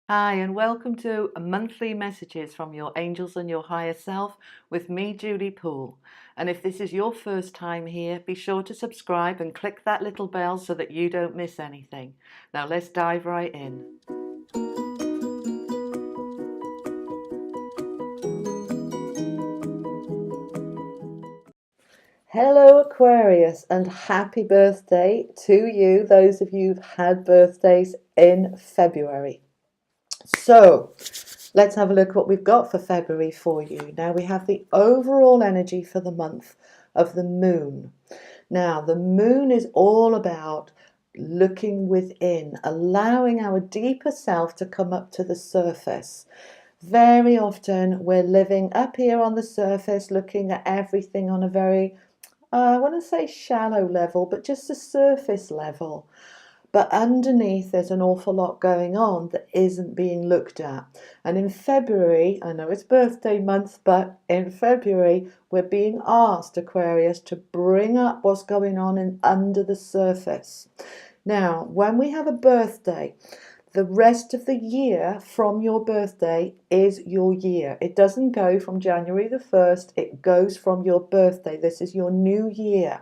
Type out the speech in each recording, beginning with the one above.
Hi, and welcome to monthly messages from your angels and your higher self with me, Julie Poole. And if this is your first time here, be sure to subscribe and click that little bell so that you don't miss anything. Now let's dive right in. Hello, Aquarius, and happy birthday to you, those of you who've had birthdays in February. So, let's have a look at what we've got for February for you. Now, we have the overall energy for the month of the moon. Now, the moon is all about looking within, allowing our deeper self to come up to the surface. Very often, we're living up here on the surface, looking at everything on a very, I want to say shallow level, but just a surface level. But underneath, there's an awful lot going on that isn't being looked at. And in February, I know it's birthday month, but in February, we're being asked, Aquarius, to bring up what's going on under the surface. Now, when we have a birthday, the rest of the year from your birthday is your year. It doesn't go from January the 1st, it goes from your birthday. This is your new year.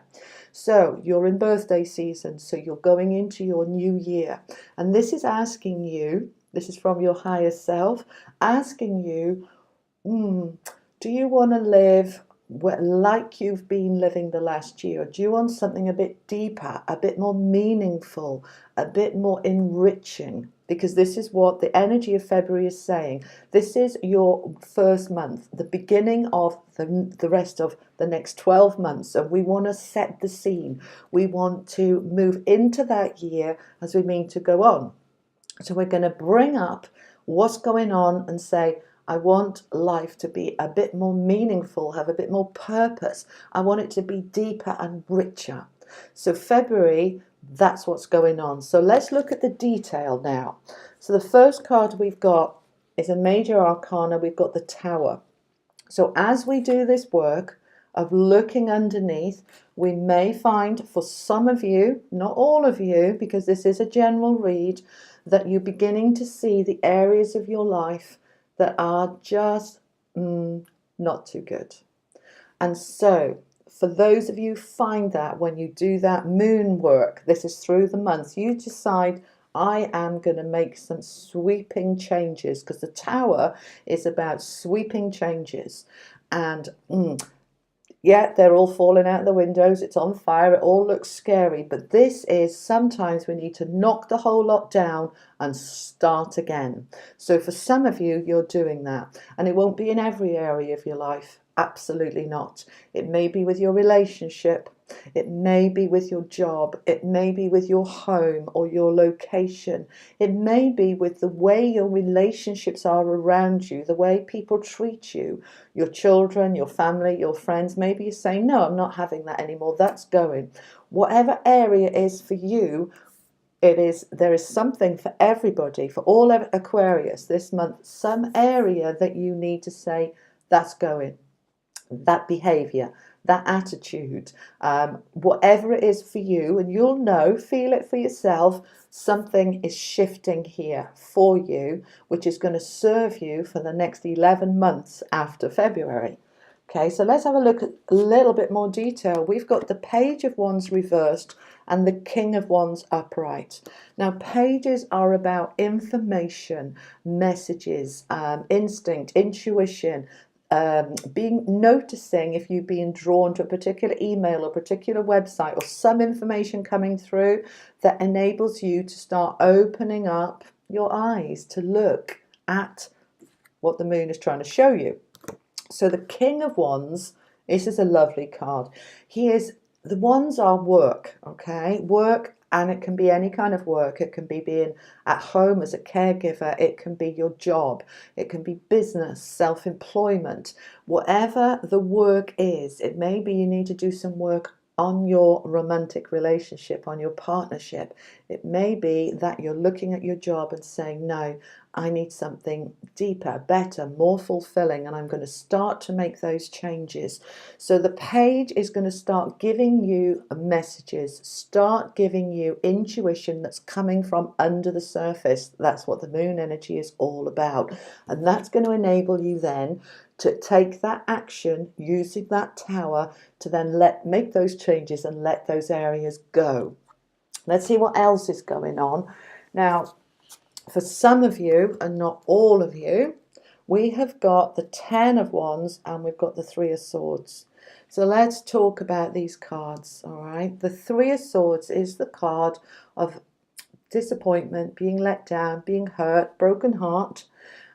So you're in birthday season, so you're going into your new year. And this is asking you, this is from your higher self, asking you, do you want to live like you've been living the last year? Do you want something a bit deeper, a bit more meaningful, a bit more enriching? Because this is what the energy of February is saying. This is your first month, the beginning of the rest of the next 12 months. And we want to set the scene. We want to move into that year as we mean to go on. So we're going to bring up what's going on and say, I want life to be a bit more meaningful, have a bit more purpose. I want it to be deeper and richer. So February, that's what's going on. So let's look at the detail now. So the first card we've got is a major arcana. We've got the Tower. So as we do this work of looking underneath, we may find for some of you, not all of you, because this is a general read, that you're beginning to see the areas of your life that are just not too good. And so for those of you who find that when you do that moon work, this is through the month, you decide, I am going to make some sweeping changes, because the Tower is about sweeping changes. And yeah, they're all falling out the windows, it's on fire, it all looks scary, but this is sometimes we need to knock the whole lot down and start again. So for some of you, you're doing that, and it won't be in every area of your life. Absolutely not. It may be with your relationship, it may be with your job, it may be with your home or your location, it may be with the way your relationships are around you, the way people treat you, your children, your family, your friends. Maybe you're saying, no, I'm not having that anymore, that's going. Whatever area is for you, there is something for everybody, for all of Aquarius this month, some area that you need to say, that's going. That behavior, that attitude, whatever it is for you, and you'll know, feel it for yourself, something is shifting here for you, which is going to serve you for the next 11 months after February. Okay, so let's have a look at a little bit more detail. We've got the Page of Wands reversed and the King of Wands upright. Now, pages are about information, messages, instinct, intuition, noticing if you've been drawn to a particular email or particular website or some information coming through that enables you to start opening up your eyes to look at what the moon is trying to show you. So the King of Wands, this is a lovely card. The wands are work, okay? Work. And it can be any kind of work. It can be being at home as a caregiver. It can be your job. It can be business, self-employment. Whatever the work is, it may be you need to do some work on your romantic relationship, on your partnership. It may be that you're looking at your job and saying, no, I need something deeper, better, more fulfilling, and I'm going to start to make those changes. So the page is going to start giving you messages, start giving you intuition that's coming from under the surface. That's what the moon energy is all about. And that's going to enable you then to take that action using that tower to then make those changes and let those areas go. Let's see what else is going on. Now, for some of you, and not all of you, we have got the 10 of Wands and we've got the 3 of Swords. So let's talk about these cards, all right? The 3 of Swords is the card of disappointment, being let down, being hurt, broken heart.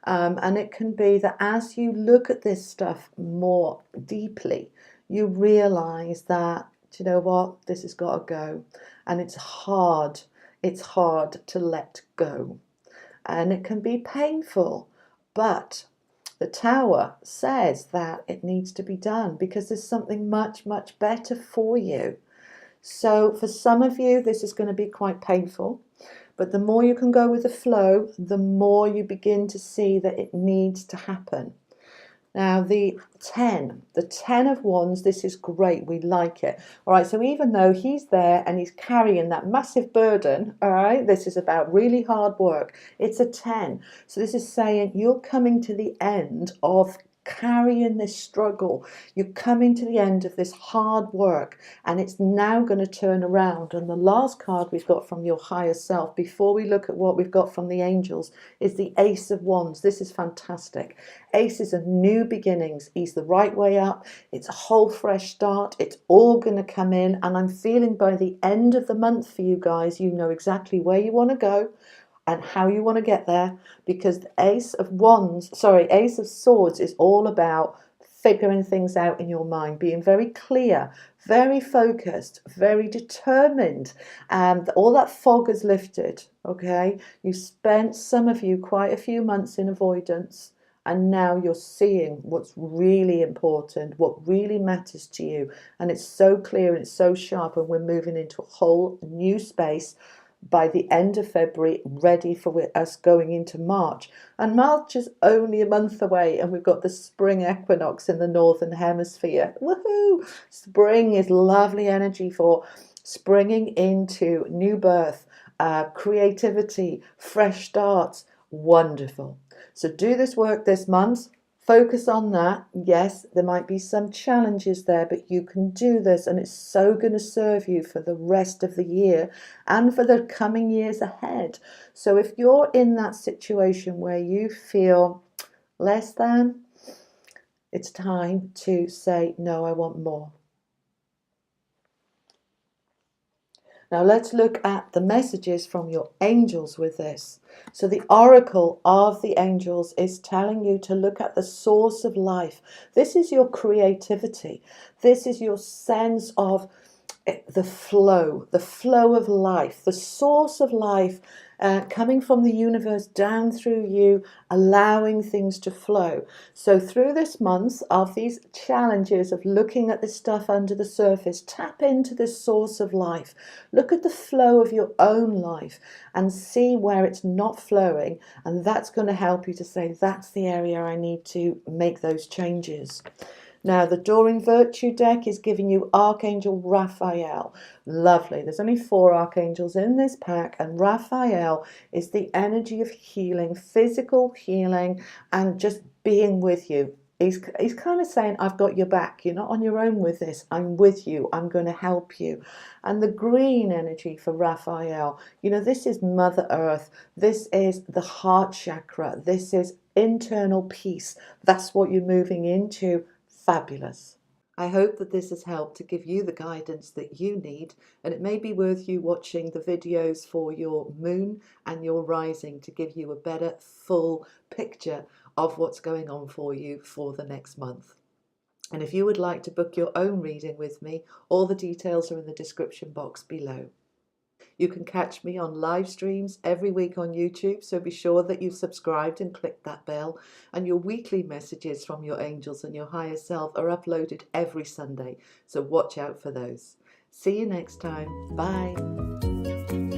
And it can be that as you look at this stuff more deeply, you realize that, do you know what, this has got to go. And it's hard to let go. And it can be painful, but the Tower says that it needs to be done because there's something much, much better for you. So for some of you, this is going to be quite painful. But the more you can go with the flow, the more you begin to see that it needs to happen. Now, the 10 of Wands, this is great. We like it. All right, so even though he's there and he's carrying that massive burden, all right, this is about really hard work. It's a 10. So this is saying you're coming to the end of carrying this struggle. You're coming to the end of this hard work, and it's now going to turn around. And the last card we've got from your higher self, before we look at what we've got from the angels, is the Ace of Wands. This is fantastic. Ace is a new beginnings. He's the right way up. It's a whole fresh start. It's all going to come in, and I'm feeling by the end of the month for you guys, you know exactly where you want to go and how you want to get there, because the Ace of Swords is all about figuring things out in your mind, being very clear, very focused, very determined, and all that fog is lifted. Okay, you spent, some of you, quite a few months in avoidance, and now you're seeing what's really important, what really matters to you, and it's so clear and it's so sharp, and we're moving into a whole new space by the end of February, ready for us going into March. And March is only a month away, and we've got the spring equinox in the northern hemisphere. Woohoo! Spring is lovely energy for springing into new birth, creativity, fresh starts. Wonderful. So do this work this month. Focus on that. Yes, there might be some challenges there, but you can do this, and it's so going to serve you for the rest of the year and for the coming years ahead. So if you're in that situation where you feel less than, it's time to say, no, I want more. Now let's look at the messages from your angels with this. So the oracle of the angels is telling you to look at the source of life. This is your creativity. This is your sense of the flow of life, the source of life coming from the universe down through you, allowing things to flow. So through this month of these challenges of looking at this stuff under the surface, tap into this source of life. Look at the flow of your own life and see where it's not flowing, and that's going to help you to say, that's the area I need to make those changes. Now, the Doreen Virtue deck is giving you Archangel Raphael. Lovely. There's only 4 archangels in this pack, and Raphael is the energy of healing, physical healing, and just being with you. He's kind of saying, I've got your back. You're not on your own with this. I'm with you. I'm going to help you. And the green energy for Raphael, you know, this is Mother Earth. This is the heart chakra. This is internal peace. That's what you're moving into. Fabulous. I hope that this has helped to give you the guidance that you need, and it may be worth you watching the videos for your moon and your rising to give you a better full picture of what's going on for you for the next month. And if you would like to book your own reading with me, all the details are in the description box below. You can catch me on live streams every week on YouTube, so be sure that you've subscribed and clicked that bell. And your weekly messages from your angels and your higher self are uploaded every Sunday, so watch out for those. See you next time. Bye.